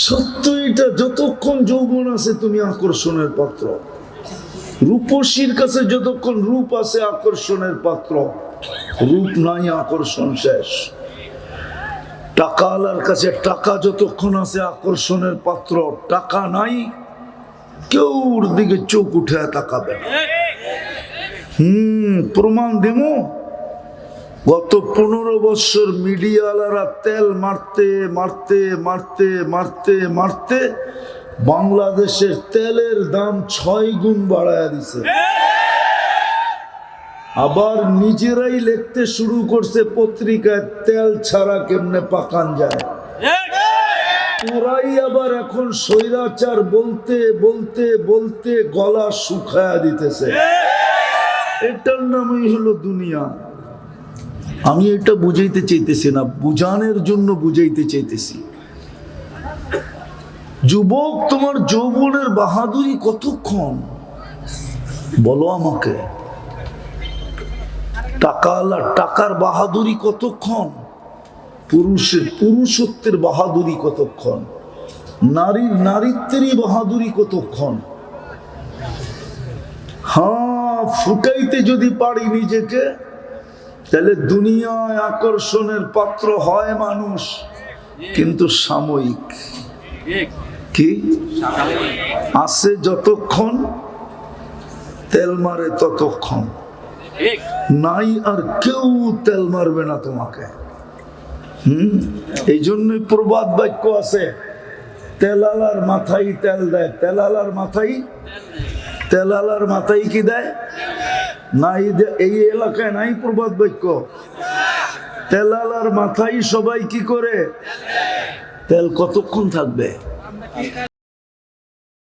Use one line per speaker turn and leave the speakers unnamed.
সত্য এটা, যতক্ষণ যৌবন আছে তুমি আকর্ষণের পাত্র। রূপসীর কাছে যতক্ষণ রূপ আছে আকর্ষণের পাত্র, রূপ নাই আকর্ষণ শেষ। টাকাওয়ালার কাছে টাকা যতক্ষণ আছে আকর্ষণের পাত্র, টাকা নাই কেউ ওর দিকে চোখ উঠে তাকাবে না। প্রমাণ দেবো, গত 15 বছর মিডিয়াওয়ালারা তেল মারতে মারতে মারতে মারতে মারতে বাংলাদেশের তেলের দাম 6 গুণ বাড়ায় দিছে। আবার নিজেরাই লিখতে শুরু করছে পত্রিকায়, তেল ছাড়া কেমনে পাকান যায়। ওরাই আবার এখন স্বৈরাচার বলতে বলতে বলতে গলা শুকায়া দিতেছে। এটার নামই হলো দুনিয়া। আমি এটা বুঝাইতে চাইতেছি না, বুঝানোর জন্য বুঝাইতে চাইতেছি। যুবক, তোমার যৌবনের বাহাদুরি কতক্ষণ বলো আমাকে? টাকার বাহাদুরি কতক্ষণ? পুরুষের পুরুষত্বের বাহাদুরি কতক্ষণ? নারীর নারীত্বেরই বাহাদুরি কতক্ষণ? ফুটাইতে যদি পারি নিজেকে, তাহলে দুনিয়ায় আকর্ষণের পাত্র হয় মানুষ, কিন্তু সাময়িক। কি আছে যতক্ষণ, তেল মারে ততক্ষণ। নাই আর কেউ তেল মারবে না তোমাকে। এই জন্যই প্রবাদ বাক্য আছে, তেলালার মাথায় তেল দেয়। তেলালার মাথায় কি দেয়? নাই, এই এলাকায় নাই প্রবাদ বাক্য। তেলালার মাথায় সবাই কি করে? তেল কতক্ষণ থাকবে?